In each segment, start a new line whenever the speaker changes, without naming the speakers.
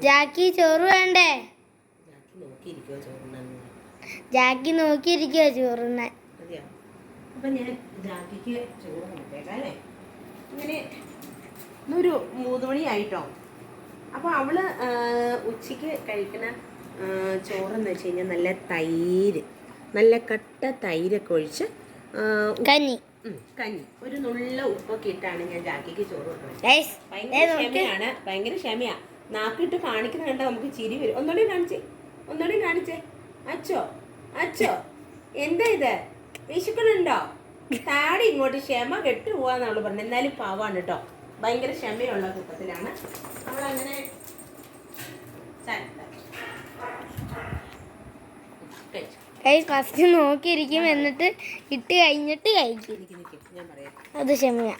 ജാക്കി ചോറ് വേണ്ടേ? ജാക്കി നോക്കിയിരിക്കോ ചോറുണ്ണാൻ.
അപ്പൊ ഞാൻ ജാക്കിക്ക് ചോറ് കൊടുത്തേക്കാം അല്ലേ. ഇങ്ങനെ ഒരു 3 മണിയായിട്ടോ. അപ്പൊ അവള് ഉച്ചയ്ക്ക് കഴിക്കുന്ന ചോറെന്ന് വെച്ച് കഴിഞ്ഞാൽ നല്ല തൈര്, നല്ല കട്ട തൈരൊക്കെ ഒഴിച്ച്
കഞ്ഞി
ഒരു നുള്ള ഉപ്പൊക്കെ ഇട്ടാണ് ഞാൻ ജാക്കിക്ക് ചോറ് കൊടുക്കുന്നത്. ഭയങ്കര ക്ഷമയാ. നാക്കിട്ട് കാണിക്കുന്ന കണ്ട നമുക്ക് ചിരി വരും. ഒന്നുകൂടി കാണിച്ചേ. അച്ചോ എന്താ ഇത്, വിശക്കണുണ്ടോ? താടി ഇങ്ങോട്ട് ക്ഷമ കെട്ടു പോവാന്ന് അവള് പറഞ്ഞു. എന്നാലും പാവാണ് കേട്ടോ, ഭയങ്കര ക്ഷമയുള്ള കൂട്ടത്തിലാണ് അവളങ്ങനെ.
ഫസ്റ്റ് നോക്കിയിരിക്കും, എന്നിട്ട് ഇട്ട് കഴിഞ്ഞിട്ട് കഴിക്കും. അത് ക്ഷമയാ.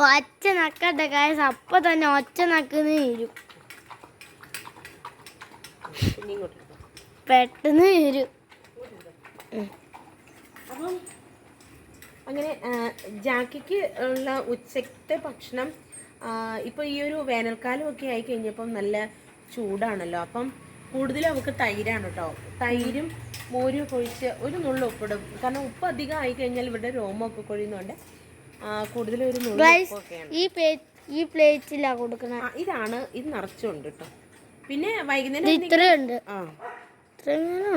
ഒറ്റ നക്കട്ടെ ഗൈസ്, അപ്പൊ തന്നെ ഒറ്റ നക്കുന്ന വരും, പെട്ടെന്ന് വരും.
അപ്പം അങ്ങനെ ജാക്കിക്ക് ഉള്ള ഉച്ചത്തെ ഭക്ഷണം ഇപ്പോൾ ഈ ഒരു വേനൽക്കാലമൊക്കെ ആയി കഴിഞ്ഞപ്പം നല്ല ചൂടാണല്ലോ. അപ്പം കൂടുതലും അവൾക്ക് തൈരാണ് കേട്ടോ. തൈരും മോരും ഒഴിച്ച് ഒരു നുള്ള ഉപ്പിടും. കാരണം ഉപ്പ് അധികം ആയി കഴിഞ്ഞാൽ ഇവിടെ രോമമൊക്കെ കൊഴിയുന്നുണ്ട്. കൂടുതലും ഒരു നുള്ള ഉപ്പൊക്കെയാണ്
ഈ പ്ലേറ്റിലാ കൊടുക്കണം.
ഇത് നിറച്ചുണ്ട് കേട്ടോ. പിന്നെ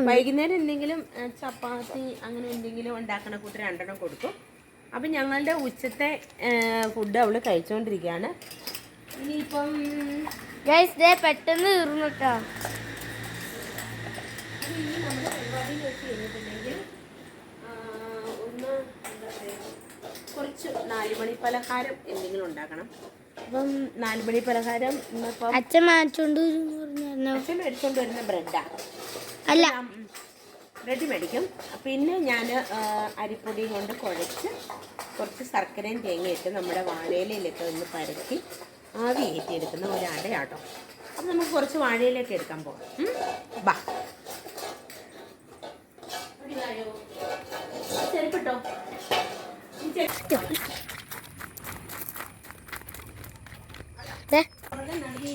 വൈകുന്നേരം എന്തെങ്കിലും ചപ്പാത്തി അങ്ങനെ എന്തെങ്കിലും ഉണ്ടാക്കണ കൂട്ട് 2 കൊടുക്കും. അപ്പം ഞങ്ങളുടെ ഉച്ചത്തെ ഫുഡ് അവള് കഴിച്ചുകൊണ്ടിരിക്കുകയാണ്. ഇനിയിപ്പം
പെട്ടെന്ന് തീർന്നു കേട്ടോ.
ഇനി നമ്മുടെ പരിപാടി വെച്ച് കഴിഞ്ഞിട്ടുണ്ടെങ്കിൽ ഒന്ന് എന്താ പറയുക, കുറച്ച് 4 മണി പലഹാരം എന്തെങ്കിലും ഉണ്ടാക്കണം. അപ്പം 4 മണി പലഹാരം ഇന്നിപ്പം
അച്ഛൻ മേടിച്ചോണ്ട്
വരുന്ന ബ്രെഡാ
അല്ല,
ബ്രെഡ് മേടിക്കും. പിന്നെ ഞാൻ അരിപ്പൊടി കൊണ്ട് കുഴച്ച് കുറച്ച് ശർക്കരയും തേങ്ങയിട്ട് നമ്മുടെ വാഴയിലൊക്കെ ഒന്ന് പരത്തി ആവി ഏറ്റിയെടുക്കുന്ന ഒരു അടയാട്ടോ. അപ്പം നമുക്ക് കുറച്ച് വാഴയിലേക്ക് എടുക്കാൻ പോകാം. ബാ ചെരുപ്പിട്ടോ.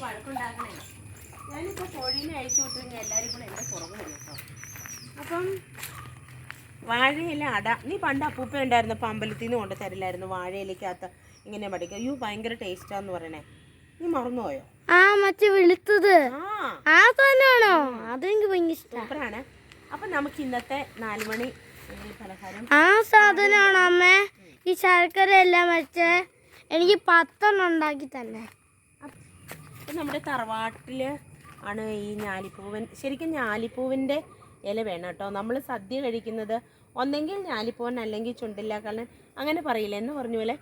വഴക്കുണ്ടാക്കണേ. ഞാനിപ്പോൾ കോഴീനെ അഴിച്ചു വിട്ടുകഴിഞ്ഞാൽ എല്ലാവരും കൂടെ എൻ്റെ പുറകെ വരും കേട്ടോ. അപ്പം വാഴയില അട, നീ പണ്ട് അപ്പൂപ്പ ഉണ്ടായിരുന്നപ്പോൾ അമ്പലത്തിൽ നിന്ന് കൊണ്ട് തരില്ലായിരുന്നു വാഴയിലേക്കകത്ത് ഇങ്ങനെ പഠിക്കുക. അയ്യോ ഭയങ്കര ടേസ്റ്റാന്ന് പറയണേ. നീ മറന്നുപോയോ?
മറ്റേ വെളുത്തത് തന്നെയാണോ? അതെനിക്ക് ഭയങ്കര
സൂപ്പറാണ്. അപ്പം നമുക്ക് ഇന്നത്തെ 4 മണി പലഹാരം
സാധനമാണോ അമ്മേ? ഈ ശർക്കര എല്ലാം വെച്ച് എനിക്ക് 10 ഉണ്ടാക്കി തന്നെ.
അപ്പം നമ്മുടെ തറവാട്ടിൽ ആണ് ഈ ഞാലിപ്പൂവൻ. ശരിക്കും ഞാലിപ്പൂവിൻ്റെ ഇല വേണം കേട്ടോ. നമ്മൾ സദ്യ കഴിക്കുന്നത് ഒന്നെങ്കിൽ ഞാലിപ്പൂവൻ അല്ലെങ്കിൽ ചുണ്ടില്ല കാരണം അങ്ങനെ പറയില്ല എന്ന് പറഞ്ഞ പോലെ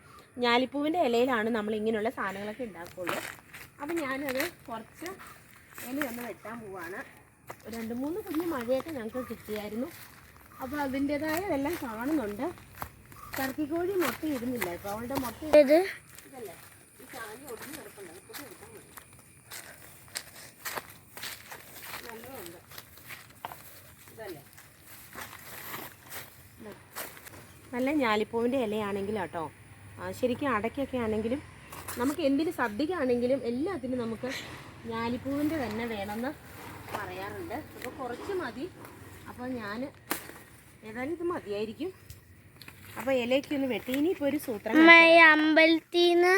ഞാലിപ്പൂവിൻ്റെ ഇലയിലാണ് നമ്മൾ ഇങ്ങനെയുള്ള സാധനങ്ങളൊക്കെ ഉണ്ടാക്കുകയുള്ളൂ. അപ്പം ഞാനത് കുറച്ച് ഇലയൊന്ന് വെട്ടാൻ പോവാണ്. 2-3 കുഞ്ഞ് മഴയൊക്കെ ഞങ്ങൾക്ക് കിട്ടിയായിരുന്നു. അപ്പോൾ അതിൻ്റേതായ ഇതെല്ലാം കാണുന്നുണ്ട്. ടർക്കിക്കോഴി മുട്ട ഇടുന്നില്ല ഇപ്പോൾ. അവളുടെ മുട്ട ഇതല്ലേ ഈ സാധനം ഒടിഞ്ഞ് കിടപ്പുണ്ട്. അതൊക്കെ എടുക്കാൻ മതി. നല്ലതുണ്ട് ഇതല്ലേ, നല്ല ഞാലിപ്പൂവിൻ്റെ ഇലയാണെങ്കിലും കേട്ടോ. ശരിക്കും അടയ്ക്കൊക്കെ ആണെങ്കിലും നമുക്ക് എന്തിന് സദ്യക്കാണെങ്കിലും എല്ലാത്തിനും നമുക്ക് ഞാലിപ്പൂവിൻ്റെ തന്നെ വേണമെന്ന് പറയാറുണ്ട്. അപ്പോൾ കുറച്ച് മതി. അപ്പോൾ ഞാൻ ഏതായാലും ഇത് മതിയായിരിക്കും. അപ്പോൾ ഇലയ്ക്കൊന്ന് വെട്ടി. ഇനിയിപ്പോൾ ഒരു സൂത്രം
അമ്പലത്തിൽ നിന്ന്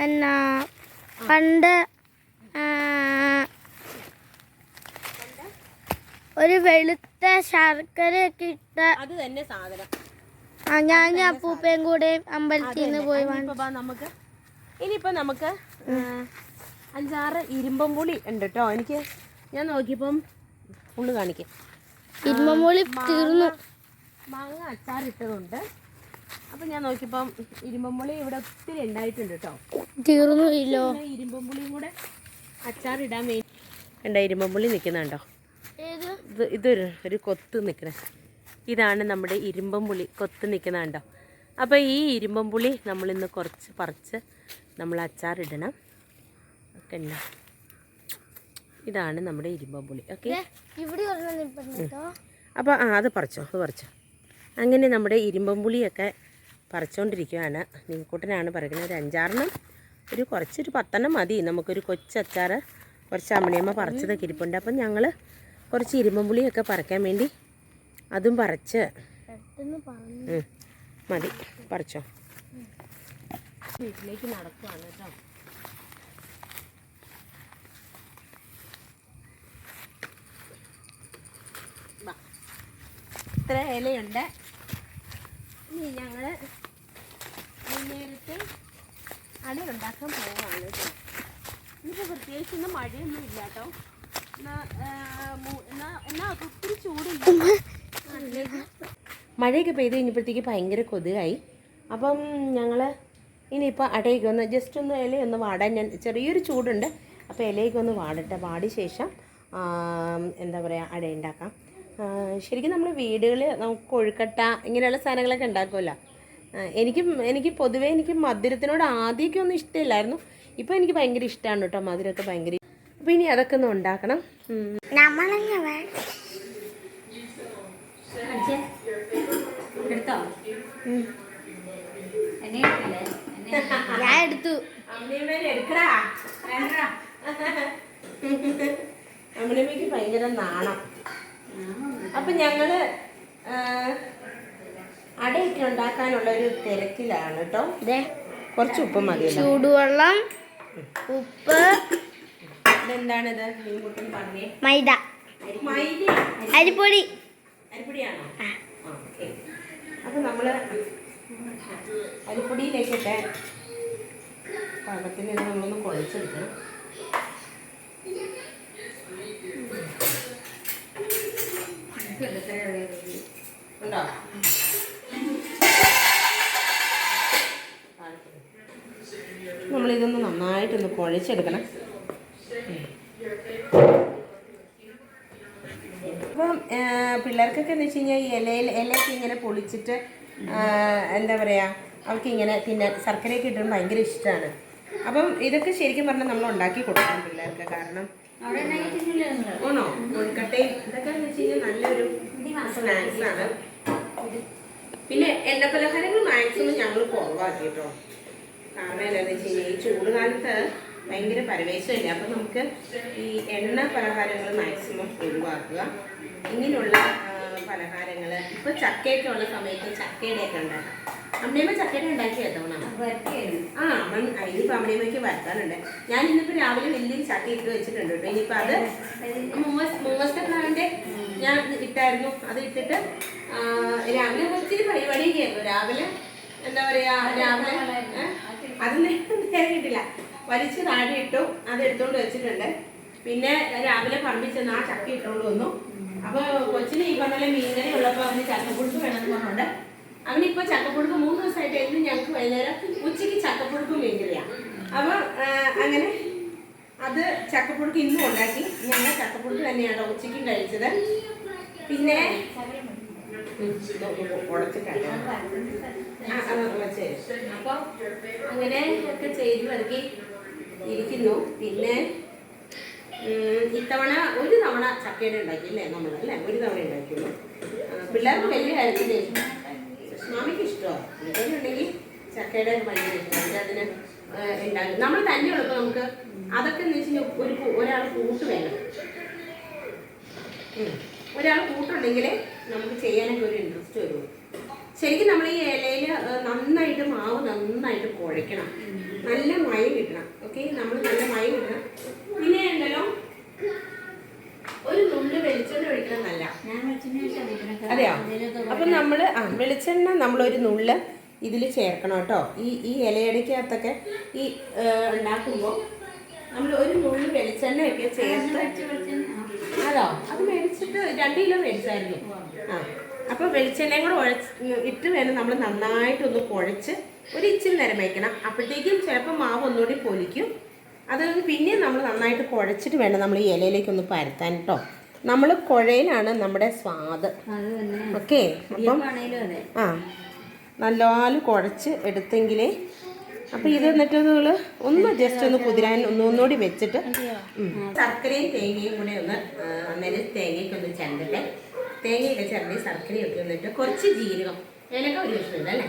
എന്നാ പണ്ട് ഒരു വെളുത്ത ശർക്കര ഒക്കെ ഇട്ട
അത് തന്നെ സാധനം.
ഞാൻ അപ്പൂപ്പയും കൂടെ അമ്പലത്തിൽ നിന്ന് പോയി.
നമുക്ക് ഇനിയിപ്പോൾ നമുക്ക് 5-6 ഇരുമ്പമ്പുളി ഉണ്ട് കേട്ടോ. ഞാൻ നോക്കിയപ്പം ഫുള്ള് കാണിക്കാം.
ഇരുമ്പമ്പുളി തീർന്നു.
മാങ്ങ അച്ചാറിട്ടതുണ്ട്. അപ്പം ഞാൻ നോക്കിയപ്പം ഇരുമ്പമ്പുളി ഇവിടെ ഒത്തിരി ഉണ്ടായിട്ടുണ്ട് കേട്ടോ.
തീർന്നു ഇല്ലോ.
ഇരുമ്പമ്പുളിയും അച്ചാറിടാൻ വേണ്ടി കണ്ട ഇരുമ്പമ്പുള്ളി നിൽക്കുന്നുണ്ടോ? ഇതൊരു കൊത്ത് നിൽക്കണേ. ഇതാണ് നമ്മുടെ ഇരുമ്പമ്പുളി കൊത്ത് നിൽക്കുന്നുണ്ടോ? അപ്പോൾ ഈ ഇരുമ്പമ്പുളി നമ്മളിന്ന് കുറച്ച് പറിച്ച് നമ്മൾ അച്ചാറിടണം. ഒക്കെ ഉണ്ടോ? ഇതാണ് നമ്മുടെ ഇരുമ്പമ്പുളി. ഓക്കെ, അപ്പോൾ അത് പറിച്ചോ. അങ്ങനെ നമ്മുടെ ഇരുമ്പമ്പുളിയൊക്കെ പറിച്ചുകൊണ്ടിരിക്കുകയാണ്. നീക്കൂട്ടനാണ് പറിക്കുന്നത്. ഒരു 5-6 ഒരു കുറച്ചൊരു 10 മതി. നമുക്കൊരു കൊച്ചച്ചാർ കുറച്ച് അമ്മണിയമ്മ പറിച്ചതൊക്കെ ഇരിപ്പുണ്ട്. അപ്പം ഞങ്ങൾ കുറച്ച് ഇരുമ്പുളിയൊക്കെ പറിക്കാൻ വേണ്ടി അതും പറിച്ച് മതി. പറിച്ചോ. വീട്ടിലേക്ക് നടക്കുവാണ് കേട്ടോ. ഇത്ര ഇലയുണ്ട്. ഇനി ഞങ്ങൾ നേരത്തെ അടയുണ്ടാക്കാൻ പോവുകയാണ് കേട്ടോ. ഇനിയിപ്പോൾ പ്രത്യേകിച്ച് ഇന്ന് മഴയൊന്നും ഇല്ല കേട്ടോ. എന്നാൽ ഒത്തിരി ചൂടില്ല. മഴയൊക്കെ പെയ്ത് കഴിഞ്ഞപ്പോഴത്തേക്ക് ഭയങ്കര കൊതുകായി. അപ്പം ഞങ്ങൾ ഇനിയിപ്പോൾ അടയൊക്കെ ഒന്ന് ജസ്റ്റ് ഒന്ന് ഇലയൊന്ന് വാടാൻ ഞാൻ ചെറിയൊരു ചൂടുണ്ട്. അപ്പോൾ ഇലയൊക്കെ ഒന്ന് വാടട്ടെ. വാടിയ ശേഷം എന്താ പറയുക അടയുണ്ടാക്കാം. ശരിക്കും നമ്മൾ വീടുകളിൽ നമുക്ക് കൊഴുക്കട്ട ഇങ്ങനെയുള്ള സാധനങ്ങളൊക്കെ ഉണ്ടാക്കുമല്ലോ. എനിക്ക് പൊതുവേ എനിക്ക് മധുരത്തിനോട് ആദ്യമൊക്കെ ഒന്നും ഇഷ്ടമില്ലായിരുന്നു. ഇപ്പോൾ എനിക്ക് ഭയങ്കര ഇഷ്ടമാണ് കേട്ടോ മധുരമൊക്കെ ഭയങ്കര. അപ്പോൾ ഇനി അതൊക്കെ ഒന്ന് ഉണ്ടാക്കണം.
ഞാൻ എടുത്തു.
അമ്മണിയമ്മയ്ക്ക് ഭയങ്കര നാണം. അപ്പം ഞങ്ങൾ അടയൊക്കെ ഉണ്ടാക്കാനുള്ളൊരു തിരക്കിലാണ് കേട്ടോ. കുറച്ച് ഉപ്പ് മതി.
ചൂടുവെള്ളം, ഉപ്പ്,
ഇതെന്താണിത്?
മൈദ, അരിപ്പൊടി.
അരിപ്പൊടിയാണോ? ഓക്കെ. അപ്പം നമ്മൾ അരിപ്പൊടിയിലേക്കൊക്കെ പാകത്തിന് ഇത് നമ്മളൊന്ന് കുഴച്ചെടുക്കണം. ഉണ്ടോ? നമ്മളിതൊന്ന് നന്നായിട്ടൊന്ന് കുഴച്ചെടുക്കണം. അപ്പം പിള്ളേർക്കൊക്കെ എന്ന് വെച്ച് കഴിഞ്ഞാൽ ഈ ഇലയൊക്കെ ഇങ്ങനെ പൊളിച്ചിട്ട് എന്താ പറയുക അവർക്ക് ഇങ്ങനെ തിന്നാൻ ശർക്കരയൊക്കെ ഇട്ടിട്ട് ഭയങ്കര ഇഷ്ടമാണ്. അപ്പം ഇതൊക്കെ ശരിക്കും പറഞ്ഞാൽ നമ്മൾ ഉണ്ടാക്കി കൊടുക്കണം പിള്ളേർക്ക്. കാരണം ആണോ കൊഴുക്കട്ടയും ഇതൊക്കെ എന്ന് വെച്ച് കഴിഞ്ഞാൽ നല്ലൊരു സ്നാക്സാണ്. പിന്നെ എണ്ണ പലഹാരങ്ങൾ മാക്സിമം ഞങ്ങൾ കുറവാക്കി കേട്ടോ. കാരണം എന്താണെന്ന് വെച്ച് കഴിഞ്ഞാൽ ഈ ചൂട് കാലത്ത് ഭയങ്കര പരവേശമില്ല. അപ്പം നമുക്ക് ഈ എണ്ണ പലഹാരങ്ങൾ മാക്സിമം ഒഴിവാക്കുക. ഇങ്ങനെയുള്ള പലഹാരങ്ങൾ ഇപ്പോൾ ചക്കയൊക്കെ ഉള്ള സമയത്ത് ചക്കയുടെയൊക്കെ ഉണ്ടാക്കാം. അമ്മയമ്മ ചക്കയുടെ ഉണ്ടാക്കി തവണ ഇതിപ്പോൾ അമ്മയമ്മയ്ക്ക് വരത്താനുണ്ട്. ഞാൻ ഇന്നിപ്പോൾ രാവിലെ വലിയൊരു ചക്ക ഇട്ട് വെച്ചിട്ടുണ്ട് കേട്ടോ. ഇനിയിപ്പോൾ അത് മൂവസ്റ്റക്കാരൻ്റെ ഞാൻ ഇട്ടായിരുന്നു. അത് ഇട്ടിട്ട് രാവിലെ ഒത്തിരി പരിപാടിയൊക്കെ ആയിരുന്നു. രാവിലെ എന്താ പറയുക രാവിലെ അത് നേരെ കിട്ടില്ല വലിച്ച് താഴെ ഇട്ടു. അത് എടുത്തുകൊണ്ട് വെച്ചിട്ടുണ്ട്. പിന്നെ രാവിലെ പറമ്പിൽ ചെന്ന് ആ ചക്ക ഇട്ടുകൊണ്ട് വന്നു. അപ്പോൾ കൊച്ചിന് ഈ പറഞ്ഞ മീൻകറി ഉള്ളപ്പോൾ അവന് ചക്കപ്പുഴുക്ക് വേണമെന്ന് പറഞ്ഞുകൊണ്ട് അവനിപ്പോൾ ചക്കപ്പുഴുക്ക് 3 ദിവസമായിട്ട് എന്നും ഞങ്ങൾക്ക് വൈകുന്നേരം ഉച്ചയ്ക്ക് ചക്കപ്പുഴുക്കും മീൻകറിയാണ്. അപ്പോൾ അങ്ങനെ അത് ചക്കപ്പുഴുക്ക് ഇന്നും ഉണ്ടാക്കി. ഞങ്ങൾ ചക്കപ്പുഴുക്ക് തന്നെയാണ് ഉച്ചയ്ക്കും കഴിച്ചത്. പിന്നെ ഉടച്ചിട്ടാണ് അപ്പോൾ അങ്ങനെ ഒക്കെ ചെയ്ത് വരക്കി ഇരിക്കുന്നു. പിന്നെ ഇത്തവണ ഒരു തവണ ചക്കയുടെ ഉണ്ടാക്കിയില്ലേ നമ്മളല്ലേ? ഒരു തവണ ഉണ്ടാക്കിയുള്ളൂ. പിള്ളേർക്ക് വലിയ കാര്യത്തില് മാമിക്ക് ഇഷ്ടമാണ്. മീൻകറി ഉണ്ടെങ്കിൽ ചക്കയുടെ ഭയങ്കര ഇഷ്ടമാണ്. അതിന് ഉണ്ടാക്കി നമ്മൾ തന്നെ ഉള്ളപ്പോൾ നമുക്ക് അതൊക്കെ എന്ന് വെച്ച് കഴിഞ്ഞാൽ ഒരാൾ കൂട്ട് വേണം. ഒരാൾ കൂട്ടുണ്ടെങ്കിൽ നമുക്ക് ചെയ്യാനൊക്കെ ഒരു ഇൻട്രസ്റ്റ് വരുള്ളൂ. ശരിക്കും നമ്മൾ ഈ ഇലയിൽ നന്നായിട്ട് മാവ് നന്നായിട്ട് കുഴയ്ക്കണം. നല്ല മയം കിട്ടണം. ഓക്കെ, നമ്മൾ നല്ല മയം കിട്ടണം. പിന്നെ ഉണ്ടല്ലോ ഒരു നുള്ളി വെളിച്ചെണ്ണ ഒഴിക്കണം. നല്ല അതെയോ? അപ്പം നമ്മൾ വെളിച്ചെണ്ണ നമ്മളൊരു നുള്ള് ഇതിൽ ചേർക്കണം കേട്ടോ. ഈ ഇലയടയ്ക്കകത്തൊക്കെ ഈ ഉണ്ടാക്കുമ്പോൾ നമ്മൾ ഒരു നുള്ളി വെളിച്ചെണ്ണയൊക്കെ ചേർത്ത്. അതോ? അത് മേടിച്ചിട്ട് 2 കിലോ മേടിച്ചായിരുന്നു. അപ്പോൾ വെളിച്ചെണ്ണയും കൂടെ ഇട്ട് വേണം നമ്മൾ നന്നായിട്ടൊന്ന് കുഴച്ച് ഒരു ഇച്ചിരി നേരം വയ്ക്കണം. അപ്പോഴത്തേക്കും ചിലപ്പോൾ മാവ് ഒന്നുകൂടി പൊലിക്കും. അത് പിന്നെ നമ്മൾ നന്നായിട്ട് കുഴച്ചിട്ട് വേണം നമ്മൾ ഈ ഇലയിലേക്കൊന്ന് പരത്താൻ കേട്ടോ. നമ്മൾ കുഴയിലാണ് നമ്മുടെ സ്വാദ്. ഓക്കെ, അപ്പം നല്ലോണം കുഴച്ച് എടുത്തെങ്കിലേ. അപ്പോൾ ഇത് എന്നിട്ട് നിങ്ങൾ ഒന്ന് ജസ്റ്റ് ഒന്ന് കുതിരാൻ ഒന്നുകൂടി വെച്ചിട്ട് ശർക്കരയും തേങ്ങയും കൂടെ ഒന്ന് അന്നേരം തേങ്ങയൊക്കെ ഒന്ന് ചരണ്ടട്ടെ. തേങ്ങയൊക്കെ ചരണ്ടി ശർക്കരയൊക്കെ വന്നിട്ട് കുറച്ച് ജീരകം ഏലക്ക ഒരു ഇഷ്ടമില്ല അല്ലേ?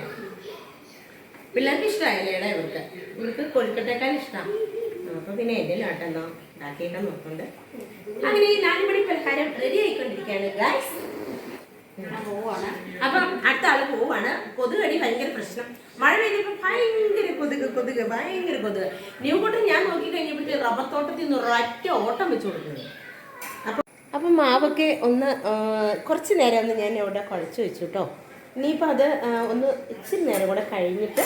പിള്ളേർക്ക് ഇഷ്ടമായില്ലേടാ ഇവർക്ക് കൊഴുക്കട്ടേക്കാൾ ഇഷ്ടമാണ്. അപ്പോൾ പിന്നെ എൻ്റെ ലാട്ടെന്നോ ഉണ്ടാക്കിയേക്കാൻ നോക്കുന്നുണ്ട്. അങ്ങനെ ഈ 4 മണി പലഹാരം റെഡി ആയിക്കൊണ്ടിരിക്കുകയാണ് ഗൈസ്. പോവാണ്. അപ്പം അടുത്ത ആൾ പോവാണ്. കൊതുകടി ഭയങ്കര പ്രശ്നം. മഴ പെയ്തപ്പോൾ ഭയങ്കര കൊതുക്. ന്യൂകൂട്ടം ഞാൻ നോക്കി കഴിഞ്ഞപ്പോഴത്തേക്ക് റബ്ബർ തോട്ടത്തിൽ നിന്ന് ഒരൊറ്റ ഓട്ടം വെച്ച് കൊടുക്കുന്നത്. അപ്പം മാവൊക്കെ ഒന്ന് കുറച്ച് നേരം ഒന്ന് ഞാൻ ഇവിടെ കുഴച്ച് വെച്ചു കേട്ടോ. ഇനിയിപ്പോൾ അത് ഒന്ന് ഇച്ചിരി നേരം കൂടെ കഴിഞ്ഞിട്ട്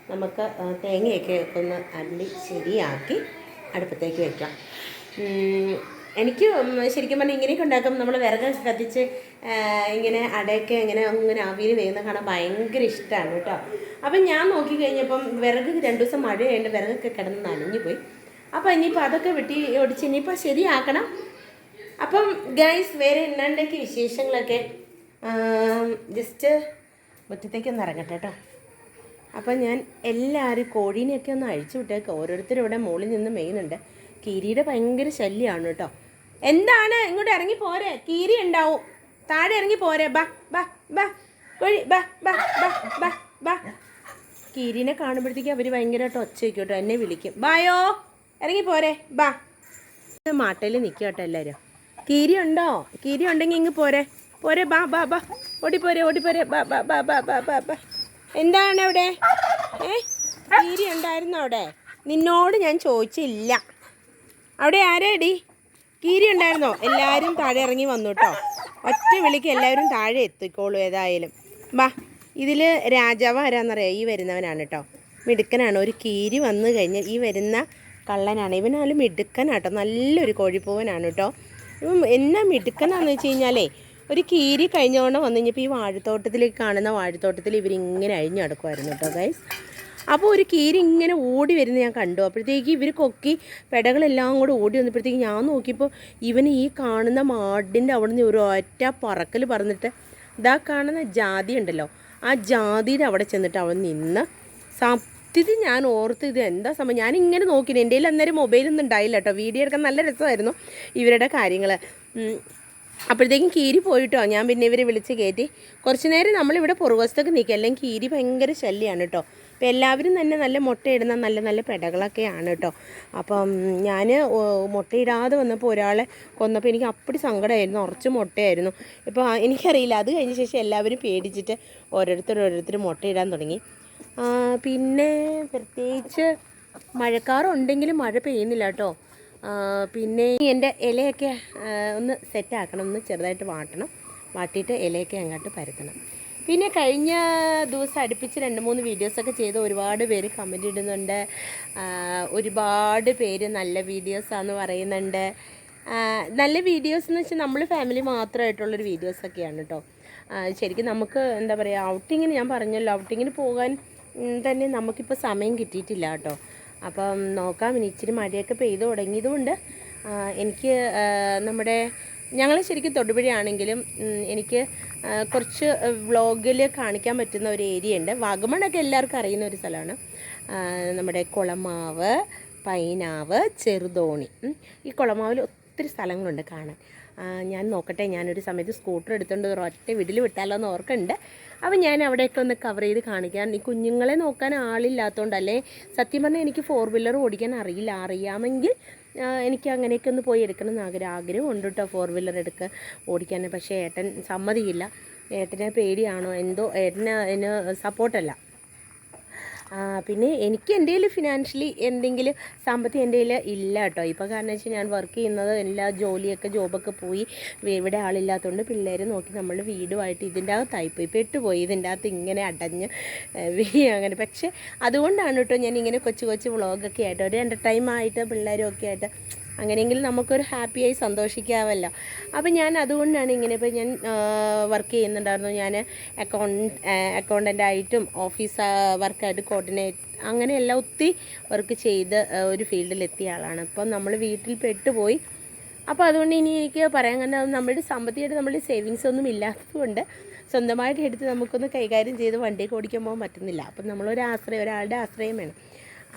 നമുക്ക് തേങ്ങയൊക്കെ ഒന്ന് അല്ലി ശരിയാക്കി അടുപ്പത്തേക്ക് വയ്ക്കാം. എനിക്ക് ശരിക്കും പറഞ്ഞാൽ ഇങ്ങനെയൊക്കെ ഉണ്ടാക്കുമ്പോൾ നമ്മൾ വിറക് കത്തിച്ച് ഇങ്ങനെ അടയൊക്കെ ഇങ്ങനെ ആവിയിൽ വേകുന്ന കാണാൻ ഭയങ്കര ഇഷ്ടമാണ് കേട്ടോ. അപ്പം ഞാൻ നോക്കി കഴിഞ്ഞപ്പം വിറക് 2 ദിവസം മഴയായിട്ട് വിറകൊക്കെ കിടന്ന് നനഞ്ഞു പോയി. അപ്പോൾ ഇനിയിപ്പോൾ അതൊക്കെ വെട്ടി ഒടിച്ച് ഇനിയിപ്പോൾ ശരിയാക്കണം. അപ്പം ഗൈസ് വേറെ എന്നാണ്ടൊക്കെ വിശേഷങ്ങളൊക്കെ ജസ്റ്റ് മുറ്റത്തേക്കൊന്ന് ഇറങ്ങട്ടെ കേട്ടോ. അപ്പം ഞാൻ എല്ലാവരും കോഴീനെയൊക്കെ ഒന്ന് അഴിച്ചു വിട്ടേക്കാം. ഓരോരുത്തരും ഇവിടെ മുകളിൽ നിന്ന് മെയിനുണ്ട്. കീരിയുടെ ഭയങ്കര ശല്യമാണ് കേട്ടോ. എന്താണ് ഇങ്ങോട്ട് ഇറങ്ങി പോരെ, കീരി ഉണ്ടാവും. താഴെ ഇറങ്ങി പോരെ. ബാ ബാ ബാ കോഴി ബാ ബാ ബാ ബാ ബാ. കീരിനെ കാണുമ്പോഴത്തേക്കും അവർ ഭയങ്കരമായിട്ട് ഒച്ച വയ്ക്കും കേട്ടോ. എന്നെ വിളിക്കും, ബായോ ഇറങ്ങി പോരെ ബാ. മാട്ടയിൽ നിൽക്കുക കേട്ടോ എല്ലാവരും. കീരി ഉണ്ടോ? കീരി ഉണ്ടെങ്കിൽ ഇങ്ങ് പോരെ ബാ ബാ ബാ. ഓടിപ്പോരെ ബാ ബാ ബാ ബാ ബാ ബാ ബാ. എന്താണ് അവിടെ? കീരി ഉണ്ടായിരുന്നോ അവിടെ? നിന്നോട് ഞാൻ ചോദിച്ചില്ല. അവിടെ ആരേടി? കീരി ഉണ്ടായിരുന്നോ? എല്ലാവരും താഴെ ഇറങ്ങി വന്നു കേട്ടോ. ഒറ്റ വിളിക്ക് എല്ലാവരും താഴെ എത്തിക്കോളൂ ഏതായാലും. ബാ. ഇതിൽ രാജാവ് ആരാന്നറിയാം? ഈ വരുന്നവനാണ് കേട്ടോ. മിടുക്കനാണ്. ഒരു കീരി വന്നു കഴിഞ്ഞാൽ ഈ വരുന്ന കള്ളനാണ്. ഇവനാലും മിടുക്കനാട്ടോ. നല്ലൊരു കോഴിപ്പൂവനാണ് കേട്ടോ. എന്നാ മിടുക്കനാന്ന് വെച്ച് കഴിഞ്ഞാലേ ഒരു കീരി കഴിഞ്ഞോണ്ട് വന്നു കഴിഞ്ഞപ്പോൾ ഈ വാഴത്തോട്ടത്തിലേക്ക് കാണുന്ന വാഴത്തോട്ടത്തിൽ ഇവരിങ്ങനെ അഴിഞ്ഞു നടക്കുമായിരുന്നു കേട്ടോ ഗൈസ്. അപ്പോൾ ഒരു കീരി ഇങ്ങനെ ഓടി വരുന്നത് ഞാൻ കണ്ടു. അപ്പോഴത്തേക്ക് ഇവർ കൊക്കി പെടകളെല്ലാം കൂടെ ഓടി വന്നപ്പോഴത്തേക്ക് ഞാൻ നോക്കിയപ്പോൾ ഇവന് ഈ കാണുന്ന മാടിൻ്റെ അവിടെ നിന്ന് ഒരു ഒറ്റ പറക്കൽ പറന്നിട്ട് ഇതാ കാണുന്ന ജാതി ഉണ്ടല്ലോ, ആ ജാതിയുടെ അവിടെ ചെന്നിട്ട് അവൻ നിന്ന് സത്യത്തിൽ ഞാൻ ഓർത്ത് ഇത് എന്താ സംഭവം. ഞാനിങ്ങനെ നോക്കിന്. എൻ്റെ കയ്യിൽ അന്നേരം മൊബൈലൊന്നും ഉണ്ടായില്ല കേട്ടോ. വീഡിയോ എടുക്കാൻ നല്ല രസമായിരുന്നു ഇവരുടെ കാര്യങ്ങൾ. അപ്പോഴത്തേക്കും കീരി പോയിട്ടോ. ഞാൻ പിന്നെ ഇവരെ വിളിച്ച് കയറ്റി കുറച്ച് നേരം നമ്മളിവിടെ പുറകുവശത്തൊക്കെ നിൽക്കുക. അല്ലെങ്കിൽ കീരി ഭയങ്കര ശല്യമാണ് കേട്ടോ. അപ്പോൾ എല്ലാവരും തന്നെ നല്ല മുട്ടയിടുന്ന നല്ല നല്ല പെടകളൊക്കെയാണ് കേട്ടോ. അപ്പം ഞാൻ മുട്ടയിടാതെ വന്നപ്പോൾ ഒരാളെ കൊന്നപ്പോൾ എനിക്ക് അപ്പടി സങ്കടമായിരുന്നു. ഉറച്ച് മുട്ടയായിരുന്നു. ഇപ്പോൾ എനിക്കറിയില്ല. അത് കഴിഞ്ഞ ശേഷം എല്ലാവരും പേടിച്ചിട്ട് ഓരോരുത്തർ മുട്ടയിടാൻ തുടങ്ങി. പിന്നെ പ്രത്യേകിച്ച് മഴക്കാറുണ്ടെങ്കിലും മഴ പെയ്യുന്നില്ല കേട്ടോ. പിന്നെ എൻ്റെ ഇലയൊക്കെ ഒന്ന് സെറ്റാക്കണം. ഒന്ന് ചെറുതായിട്ട് വാട്ടിയിട്ട് ഇലയൊക്കെ അങ്ങോട്ട് പരത്തണം. പിന്നെ കഴിഞ്ഞ ദിവസം അടുപ്പിച്ച് 2-3 വീഡിയോസൊക്കെ ചെയ്ത് ഒരുപാട് പേര് കമൻറ്റ് ഇടുന്നുണ്ട്. ഒരുപാട് പേര് നല്ല വീഡിയോസാണെന്ന് പറയുന്നുണ്ട്. നല്ല വീഡിയോസ് എന്ന് വെച്ചാൽ നമ്മൾ ഫാമിലി മാത്രമായിട്ടുള്ളൊരു വീഡിയോസൊക്കെയാണ് കേട്ടോ. ശരിക്കും നമുക്ക് എന്താ പറയുക, ഔട്ടിങ്ങിന് ഞാൻ പറഞ്ഞല്ലോ, ഔട്ടിങ്ങിന് പോകാൻ തന്നെ നമുക്കിപ്പോൾ സമയം കിട്ടിയിട്ടില്ല കേട്ടോ. അപ്പം നോക്കാം. ഇനി ഇച്ചിരി മഴയൊക്കെ പെയ്ത് തുടങ്ങിയതുകൊണ്ട് എനിക്ക് ഞങ്ങൾ ശരിക്കും തൊടുപുഴയാണെങ്കിലും എനിക്ക് കുറച്ച് വ്ളോഗിൽ കാണിക്കാൻ പറ്റുന്ന ഒരു ഏരിയ ഉണ്ട്. വാഗമണ്ണൊക്കെ എല്ലാവർക്കും അറിയുന്ന ഒരു സ്ഥലമാണ്. നമ്മുടെ കുളമാവ്, പൈനാവ്, ചെറുതോണി. ഈ കുളമാവിൽ ഒത്തിരി സ്ഥലങ്ങളുണ്ട് കാണാൻ. ഞാൻ നോക്കട്ടെ, ഞാനൊരു സമയത്ത് സ്കൂട്ടർ എടുത്തുകൊണ്ട് ഒരൊറ്റ വീട്ടിൽ വിട്ടാലോ എന്ന് ഓർക്കുന്നുണ്ട്. അപ്പോൾ ഞാൻ അവിടെയൊക്കെ ഒന്ന് കവർ ചെയ്ത് കാണിക്കാൻ. ഈ കുഞ്ഞുങ്ങളെ നോക്കാൻ ആളില്ലാത്തതുകൊണ്ടല്ലേ. സത്യം പറഞ്ഞാൽ എനിക്ക് 4 വീലർ ഓടിക്കാൻ അറിയാമെങ്കിൽ എനിക്ക് അങ്ങനെയൊക്കെ ഒന്ന് പോയി എടുക്കണം എന്ന് ആഗ്രഹം ഉണ്ട് കേട്ടോ. 4 വീലർ ഓടിക്കാൻ. പക്ഷേ ഏട്ടൻ സമ്മതിയില്ല. ഏട്ടനെ പേടിയാണോ എന്തോ, ഏട്ടന് സപ്പോർട്ടല്ല. പിന്നെ എനിക്ക് എൻ്റെ കയ്യിൽ ഫിനാൻഷ്യലി എന്തെങ്കിലും സാമ്പത്തികം എൻ്റെ കയ്യിൽ ഇല്ല കേട്ടോ ഇപ്പോൾ. കാരണം വെച്ചാൽ ഞാൻ വർക്ക് ചെയ്യുന്നത് എല്ലാ ജോബൊക്കെ പോയി ഇവിടെ ആളില്ലാത്തതുകൊണ്ട് പിള്ളേർ നോക്കി നമ്മൾ വീടുമായിട്ട് ഇതിൻ്റെ അകത്തായിപ്പോയി പെട്ടുപോയി. ഇതിൻ്റെ അകത്ത് ഇങ്ങനെ അടഞ്ഞ് അങ്ങനെ. പക്ഷേ അതുകൊണ്ടാണ് കേട്ടോ ഞാൻ ഇങ്ങനെ കൊച്ചു വ്ളോഗൊക്കെ ആയിട്ട് ഒരു എൻ്റർടൈമായിട്ട് പിള്ളേരും ഒക്കെ ആയിട്ട് അങ്ങനെയെങ്കിലും നമുക്കൊരു ഹാപ്പിയായി സന്തോഷിക്കാമല്ലോ. അപ്പം ഞാൻ അതുകൊണ്ടാണ് ഇങ്ങനെ. ഇപ്പോൾ ഞാൻ വർക്ക് ചെയ്യുന്നുണ്ടായിരുന്നു. ഞാൻ അക്കൗണ്ടൻ്റായിട്ടും ഓഫീസ് വർക്കായിട്ട് കോർഡിനേറ്റ് അങ്ങനെയെല്ലാം ഒത്തിരി വർക്ക് ചെയ്ത് ഒരു ഫീൽഡിലെത്തിയ ആളാണ്. അപ്പം നമ്മൾ വീട്ടിൽ പെട്ടുപോയി. അപ്പോൾ അതുകൊണ്ട് ഇനി എനിക്ക് പറയാൻ കാരണം നമ്മുടെ സാമ്പത്തികമായിട്ട് നമ്മുടെ സേവിങ്സ് ഒന്നും ഇല്ലാത്തതുകൊണ്ട് സ്വന്തമായിട്ട് എടുത്ത് നമുക്കൊന്ന് കൈകാര്യം ചെയ്ത് വണ്ടിയൊക്കെ ഓടിക്കാൻ പോകാൻ പറ്റുന്നില്ല. അപ്പം ഒരാളുടെ ആശ്രയം വേണം.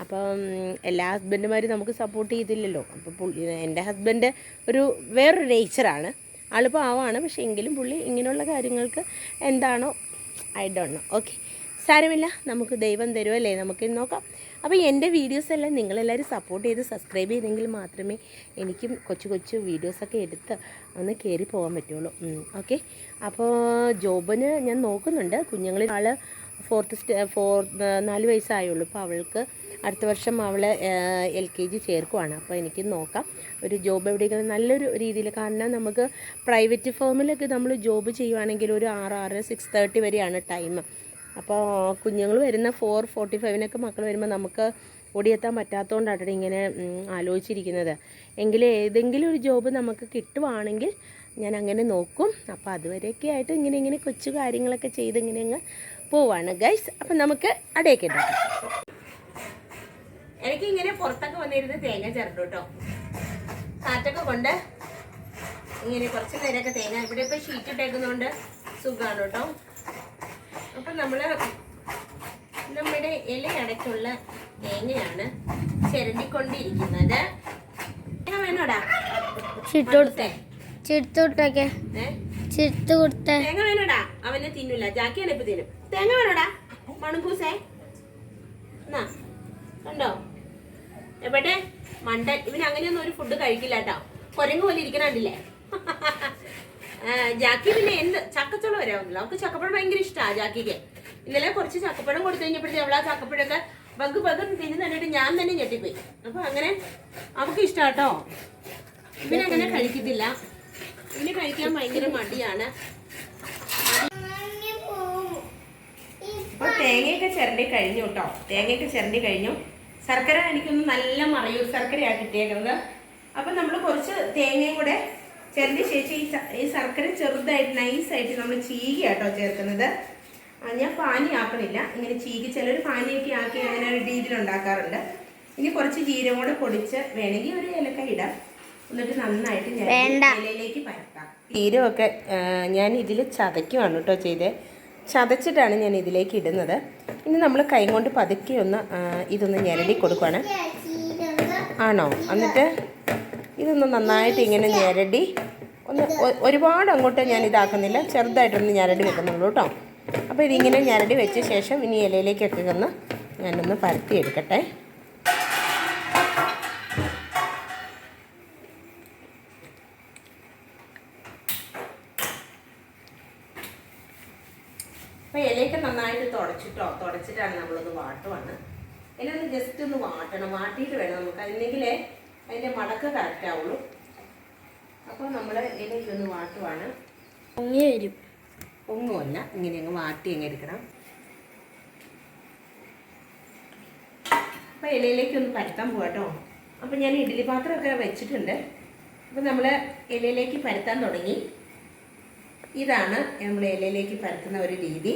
അപ്പം എല്ലാ ഹസ്ബൻഡുമാരും നമുക്ക് സപ്പോർട്ട് ചെയ്തില്ലല്ലോ. അപ്പോൾ എൻ്റെ ഹസ്ബൻഡ് വേറൊരു നേച്ചറാണ്. ആളിപ്പോൾ ആവാണ്. പക്ഷേ എങ്കിലും പുള്ളി ഇങ്ങനെയുള്ള കാര്യങ്ങൾക്ക് എന്താണോ ഐ ഡോണ്ട് നോ. ഓക്കെ, സാരമില്ല, നമുക്ക് ദൈവം തരുമല്ലേ, നമുക്ക് നോക്കാം. അപ്പോൾ എൻ്റെ വീഡിയോസ് എല്ലാം നിങ്ങളെല്ലാവരും സപ്പോർട്ട് ചെയ്ത് സബ്സ്ക്രൈബ് ചെയ്തെങ്കിൽ മാത്രമേ എനിക്കും കൊച്ചു കൊച്ചു വീഡിയോസൊക്കെ എടുത്ത് ഒന്ന് കയറി പോകാൻ പറ്റുള്ളൂ. ഓക്കെ. അപ്പോൾ ജോബിന് ഞാൻ നോക്കുന്നുണ്ട്. കുഞ്ഞുങ്ങളിൽ ആൾ 4 വയസ്സായുള്ളൂ. അപ്പോൾ അവൾക്ക് അടുത്ത വർഷം അവൾ LKG ചേർക്കുവാണ്. അപ്പോൾ എനിക്ക് നോക്കാം ഒരു ജോബ് എവിടെയെങ്കിലും നല്ലൊരു രീതിയിൽ. കാരണം നമുക്ക് പ്രൈവറ്റ് ഫേമിലൊക്കെ നമ്മൾ ജോബ് ചെയ്യുവാണെങ്കിൽ ഒരു 6:30 വരെയാണ് ടൈം. അപ്പോൾ കുഞ്ഞുങ്ങൾ വരുന്ന 4:45 മക്കൾ വരുമ്പോൾ നമുക്ക് ഓടിയെത്താൻ പറ്റാത്തതുകൊണ്ടാണ് ഇങ്ങനെ ആലോചിച്ചിരിക്കുന്നത്. എങ്കിലും ഏതെങ്കിലും ഒരു ജോബ് നമുക്ക് കിട്ടുവാണെങ്കിൽ ഞാൻ അങ്ങനെ നോക്കും. അപ്പോൾ അതുവരെയൊക്കെ ആയിട്ട് ഇങ്ങനെ കൊച്ചു കാര്യങ്ങളൊക്കെ ചെയ്ത് ഇങ്ങനെ അങ്ങ് പോവാണ് ഗൈസ്. അപ്പം നമുക്ക് അടയൊക്കെ ഉണ്ടാക്കാം. എനിക്കിങ്ങനെ പുറത്തൊക്കെ വന്നിരുന്ന് തേങ്ങ ചേർന്നു കേട്ടോ. കാറ്റൊക്കെ കൊണ്ട് ഇങ്ങനെ കുറച്ച് നേരമൊക്കെ തേങ്ങ, ഇവിടെ ഇപ്പോൾ ഷീറ്റ് ഇട്ടേക്കുന്നതുകൊണ്ട് സുഖമാണ് കേട്ടോ. അപ്പം നമ്മുടെ ഇലയടച്ചുള്ള തേങ്ങയാണ് ചിരണ്ടിക്കൊണ്ടിരിക്കുന്നത്. വേണോടാ തേങ്ങ വേണോടാ? അവനെ തിന്നില്ല, ജാക്കിയാണ് ഇപ്പൊ തിന്നും. തേങ്ങ വേണോടാ മണുക്കൂസേ? എന്നാ കണ്ടോ എവിടെ മണ്ടൻ. ഇവന് അങ്ങനെയൊന്നും ഒരു ഫുഡ് കഴിക്കില്ല കേട്ടോ. കുരങ്ങ് പോലെ ഇരിക്കണില്ലേ ജാക്കി. പിന്നെ എന്ത് ചക്കച്ചോളം വരാമെന്നില്ല. അവൾക്ക് ചക്കപ്പഴം ഭയങ്കര ഇഷ്ടമാണ് ജാക്കിക്ക്. ഇന്നലെ കുറച്ച് ചക്കപ്പഴം കൊടുത്തു കഴിഞ്ഞപ്പോഴത്തേ അവൾ ആ ചക്കപ്പഴമൊക്കെ ബഗ് തിന്നു തന്നിട്ട് ഞാൻ തന്നെ ഞെട്ടിപ്പോയി. അപ്പൊ അങ്ങനെ അവൾക്ക് ഇഷ്ടം കേട്ടോ. ഇവനങ്ങനെ കഴിക്കത്തില്ല. ഇവന് കഴിക്കാൻ ഭയങ്കര മടിയാണ്. അപ്പൊ തേങ്ങയൊക്കെ ചിരണ്ടി കഴിഞ്ഞു കേട്ടോ. തേങ്ങയൊക്കെ ചിരണ്ടി കഴിഞ്ഞു. ശർക്കര എനിക്കൊന്ന് നല്ല മറയൂർ ശർക്കരയാണ് കിട്ടിയേക്കുന്നത്. അപ്പം നമ്മൾ കുറച്ച് തേങ്ങയും കൂടെ ചിരണ്ടി ശേഷം ഈ ശർക്കര ചെറുതായിട്ട് നൈസായിട്ട് നമ്മൾ ചീകി കേട്ടോ ചേർക്കുന്നത്. ഞാൻ പാനി ആക്കണില്ല, ഇങ്ങനെ ചീകി. ചിലർ പാനിയൊക്കെ ആക്കി അങ്ങനെ ഒരു രീതിയിൽ ഉണ്ടാക്കാറുണ്ട്. ഇനി കുറച്ച് ജീരകം കൂടെ പൊടിച്ച് വേണമെങ്കിൽ ഒരു ഏലക്ക ഇടാം. എന്നിട്ട് നന്നായിട്ട് ഞാൻ ഇലയിലേക്ക് പരത്താം. ജീരകമൊക്കെ ഞാൻ ഇതിൽ ചതയ്ക്കുവാണ് കേട്ടോ ചെയ്തേ. ചതച്ചിട്ടാണ് ഞാൻ ഇതിലേക്ക് ഇടുന്നത്. ഇനി നമ്മൾ കൈ കൊണ്ട് പതുക്കെ ഇതൊന്ന് ഞെരടി കൊടുക്കുകയാണ്. ആണോ? എന്നിട്ട് ഇതൊന്ന് നന്നായിട്ട് ഇങ്ങനെ ഞെരടി ഒരുപാട് അങ്ങോട്ട് ഞാൻ ഇതാക്കുന്നില്ല, ചെറുതായിട്ടൊന്ന് ഞെരടി വെക്കുന്നുള്ളൂ കേട്ടോ. അപ്പോൾ ഇതിങ്ങനെ ഞെരടി വെച്ച ശേഷം ഇനി ഇലയിലേക്കൊക്കെ ഞാനൊന്ന് പരത്തിയെടുക്കട്ടെ. അപ്പോൾ ഇലയൊക്കെ നന്നായിട്ട് തുടച്ചിട്ടാണ് നമ്മളൊന്ന് വാട്ടുവാണ്. ഇലയൊന്ന് ജസ്റ്റ് ഒന്ന് വാട്ടണം. വാട്ടിയിട്ട് വേണം നമുക്ക്, അതിനെങ്കിലേ അതിൻ്റെ മടക്ക് കറക്റ്റ് ആവുള്ളൂ. അപ്പോൾ നമ്മൾ ഇലയൊന്ന് വാട്ടുവാണ്.
പൊങ്ങി വരും.
പൊങ്ങുമല്ല, ഇങ്ങനെ അങ്ങ് വാട്ടി അങ്ങ് എടുക്കണം. അപ്പോൾ ഇലയിലേക്കൊന്ന് പരത്താൻ പോകാട്ടോ. അപ്പോൾ ഞാൻ ഇഡ്ഡലി പാത്രമൊക്കെ വെച്ചിട്ടുണ്ട്. അപ്പോൾ നമ്മൾ ഇലയിലേക്ക് പരത്താൻ തുടങ്ങി. ഇതാണ് നമ്മൾ ഇലയിലേക്ക് പരത്തുന്ന ഒരു രീതി.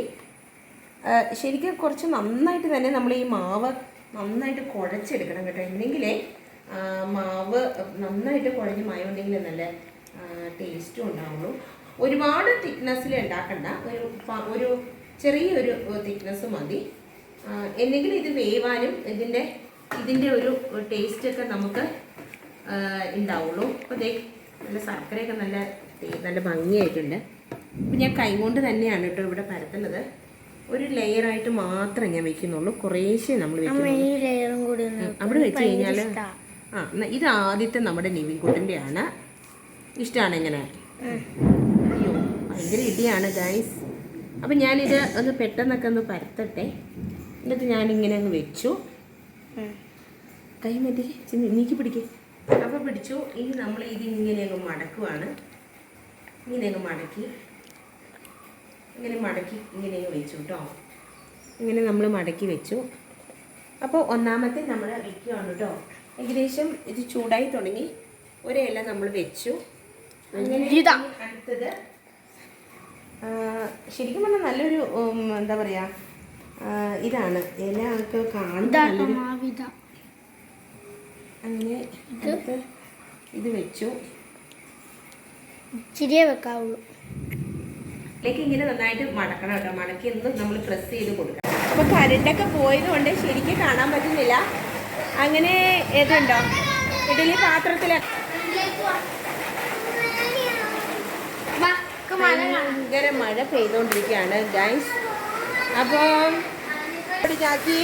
ശരിക്കും കുറച്ച് നന്നായിട്ട് തന്നെ നമ്മൾ ഈ മാവ് നന്നായിട്ട് കുഴച്ചെടുക്കണം കേട്ടോ. എന്നെങ്കിലേ മാവ് നന്നായിട്ട് കുഴഞ്ഞ് മായുണ്ടെങ്കിൽ നല്ല ടേസ്റ്റും ഉണ്ടാവുള്ളൂ. ഒരുപാട് തിക്നെസ്സിൽ ഉണ്ടാക്കണ്ട, ഒരു ചെറിയൊരു തിക്നെസ് മതി. എന്നെങ്കിലും ഇത് വേവാനും ഇതിൻ്റെ ഒരു ടേസ്റ്റൊക്കെ നമുക്ക് ഉണ്ടാവുള്ളൂ. അപ്പോൾ നല്ല ശർക്കരയൊക്കെ നല്ല ഭംഗിയായിട്ടുണ്ട്. അപ്പോൾ ഞാൻ കൈ കൊണ്ട് തന്നെയാണ് കേട്ടോ ഇവിടെ പരത്തുന്നത്. ഒരു ലെയറായിട്ട് മാത്രമേ ഞാൻ വെക്കുന്നുള്ളൂ, കുറേശ്ശേ നമ്മൾ വെക്കുന്നുള്ളൂ. അവിടെ വെച്ച് കഴിഞ്ഞാൽ ഇത് ആദ്യത്തെ നമ്മുടെ നിവിൻകുട്ടൻ്റെയാണ്. ഇഷ്ടമാണ് ഇങ്ങനെ. അയ്യോ ഭയങ്കര ഇടിയാണ് ഗൈസ്. അപ്പം ഞാനിത് ഒന്ന് പെട്ടെന്നൊക്കെ ഒന്ന് പരത്തട്ടെ. എന്നിട്ട് ഞാനിങ്ങനെ അങ്ങ് വെച്ചു. കൈ മറ്റേ നീക്കി പിടിക്കേ. അപ്പോൾ പിടിച്ചു. ഇനി നമ്മൾ ഇതിങ്ങനെ അങ്ങ് മടക്കുവാണ്. ഇങ്ങനെ അങ്ങ് മടക്കി ഇങ്ങനെ വെച്ചു കേട്ടോ. ഇങ്ങനെ നമ്മൾ മടക്കി വെച്ചു. അപ്പോൾ ഒന്നാമത്തെ നമ്മൾ വെക്കുകയാണ് കേട്ടോ. ഏകദേശം ഇത് ചൂടായി തുടങ്ങി. ഒരില നമ്മൾ വെച്ചു. അങ്ങനെ അടുത്തത് ശരിക്കും പറഞ്ഞാൽ നല്ലൊരു എന്താ പറയുക, ഇതാണ് ഇല ഒക്കെ കാണുന്നത്. അങ്ങനെ ഇത് വെച്ചു.
ചിരിയെ വെക്കാവുള്ളൂ.
ഇതിലേക്ക് ഇങ്ങനെ നന്നായിട്ട് മടക്കണം കേട്ടോ. മടക്കി എന്നും നമ്മൾ പ്രസ് ചെയ്ത് കൊടുക്കണം. അപ്പോൾ കരണ്ടൊക്കെ പോയത് കൊണ്ട് ശരിക്കും കാണാൻ പറ്റുന്നില്ല. അങ്ങനെ ഏതുണ്ടോ ഇഡലി പാത്രത്തിൽ ഭയങ്കര മഴ പെയ്തുകൊണ്ടിരിക്കുകയാണ് ഗൈസ്. അപ്പോൾ പേടിയുണ്ടോടി ചാച്ചി?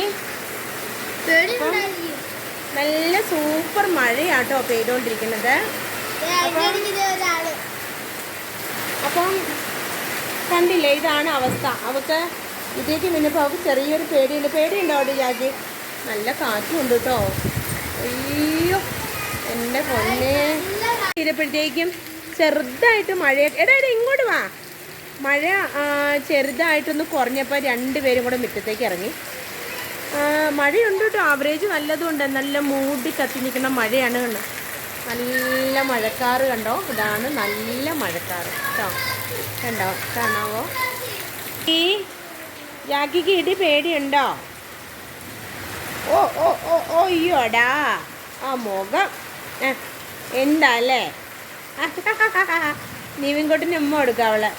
നല്ല സൂപ്പർ മഴയാട്ടോ പെയ്തോണ്ടിരിക്കുന്നത്. അപ്പം കണ്ടില്ലേ, ഇതാണ് അവസ്ഥ. അവൾക്ക് ഇതേക്ക് നിന്നപ്പോൾ അവൾക്ക് ചെറിയൊരു പേടിയുണ്ട്. പേടിയുണ്ടോ അവിടെ ചാച്ചി? നല്ല കാറ്റും ഉണ്ട് കേട്ടോ. അയ്യോ എൻ്റെ പൊന്നെ. ചെയ്തപ്പോഴത്തേക്കും ചെറുതായിട്ട് മഴയൊക്കെ എടാ ഇങ്ങോട്ട് വാ. മഴ ചെറുതായിട്ടൊന്ന് കുറഞ്ഞപ്പോൾ രണ്ടുപേരും കൂടെ മുറ്റത്തേക്ക് ഇറങ്ങി. മഴയുണ്ട് കേട്ടോ, ആവറേജ് നല്ലതുണ്ട്. നല്ല മൂടി കത്തി നിൽക്കുന്ന മഴയാണ്. കണ്ടോ, നല്ല മഴക്കാറ്. കണ്ടോ, ഇതാണ് നല്ല മഴക്കാറ് കേട്ടോ. കണ്ടോ, കാണാവോ? ഈ ജാക്കിക്ക് ഇടി പേടിയുണ്ടോ? ഓ ഓ ഓ ഓ അയ്യോടാ ആ മുഖം എന്താ അല്ലേ? നീവിൻകോട്ടിന് ഉമ്മ കൊടുക്കുക അവളെ.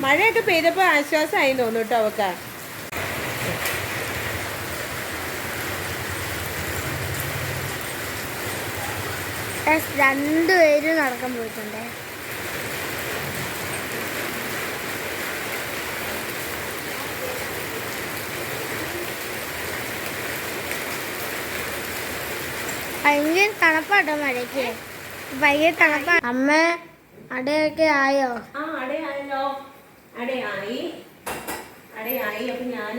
മഴയൊക്കെ പെയ്തപ്പോൾ ആശ്വാസമായി തോന്നും കേട്ടോ അവൾക്ക്.
രണ്ടുപേരും നടക്കാൻ പോയിട്ടുണ്ടേ. ഭയങ്കര തണുപ്പാട്ടോ മഴയ്ക്ക്. ഭയങ്കര തണുപ്പാ. അമ്മ അടയൊക്കെ ആയോ?
ആ അടയായല്ലോ, അടയായി. അപ്പൊ ഞാൻ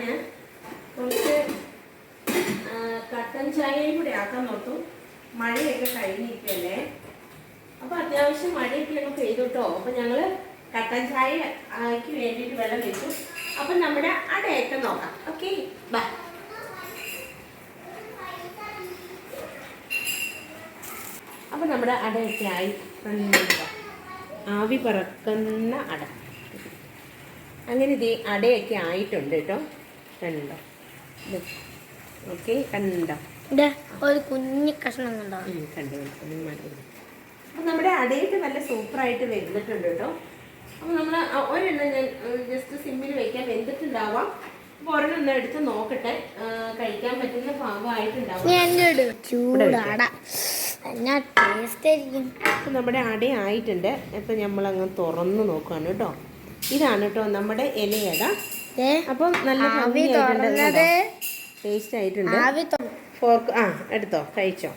കുറച്ച് കട്ടൻ ചായയും കൂടെ ആക്കാൻ നോർത്തു. മഴയൊക്കെ കഴിഞ്ഞിരിക്കല്ലേ, അപ്പോൾ അത്യാവശ്യം മഴയൊക്കെ ഞങ്ങൾ പെയ്തു കേട്ടോ. അപ്പോൾ ഞങ്ങൾ കട്ടൻ ചായക്ക് വേണ്ടിയിട്ട് വെള്ളം വെച്ചു. അപ്പം നമ്മുടെ അടയൊക്കെ നോക്കാം. Okay, bye. അപ്പം നമ്മുടെ അടയൊക്കെ ആയി. ആവി പറക്കുന്ന അട. അങ്ങനെ ഇത് അടയൊക്കെ ആയിട്ടുണ്ട് കേട്ടോ. കണ്ടോ? ഓക്കെ, കണ്ടോ?
ഒരു കുഞ്ഞു കഷ്ണം കണ്ടോ?
കണ്ടു. അപ്പം നമ്മുടെ അടയൊക്കെ നല്ല സൂപ്പറായിട്ട് വെന്തിട്ടുണ്ട് കേട്ടോ. അപ്പോൾ നമ്മൾ ഒരെണ്ണം ഞാൻ ജസ്റ്റ് സിമ്മിൽ വയ്ക്കാൻ വെന്തിട്ടുണ്ടാവാം. അപ്പോൾ ഒരെണ്ണം എടുത്ത് നോക്കട്ടെ, കഴിക്കാൻ പറ്റുന്ന ഭാഗമായിട്ടുണ്ടാവും. അപ്പം നമ്മുടെ അട ആയിട്ടുണ്ട്. അപ്പം നമ്മളങ്ങ് തുറന്ന് നോക്കുകയാണ് കേട്ടോ. ഇതാണ് കേട്ടോ നമ്മുടെ ഇലയട. അപ്പം നല്ല ടേസ്റ്റ് ആയിട്ടുണ്ട്. ഫോർക്ക് എടുത്തോ, കഴിച്ചോ.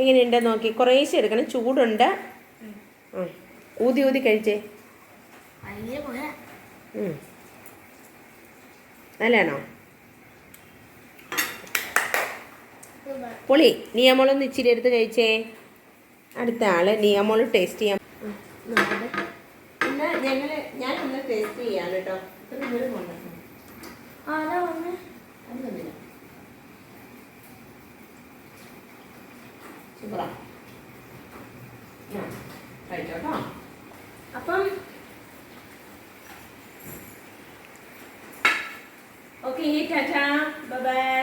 എങ്ങനെയുണ്ട് നോക്കി. കുറേശ്ശെ എടുക്കണം, ചൂടുണ്ട്. ഊതി ഊതി കഴിച്ചേ. നല്ലതാണോ? പൊളി. നിയമോളൊന്ന് ഇച്ചിരി എടുത്ത് കഴിച്ചേ. അടുത്ത ആള് നിയമോള് ടേസ്റ്റ് ചെയ്യാം. എന്നാൽ ഞാനൊന്ന് ടേസ്റ്റ് ചെയ്യാണ് കേട്ടോ. സൂപ്പറാ, കഴിച്ചോട്ടോ. അപ്പം ഓക്കെ, ടാറ്റാ, ബൈ ബൈ.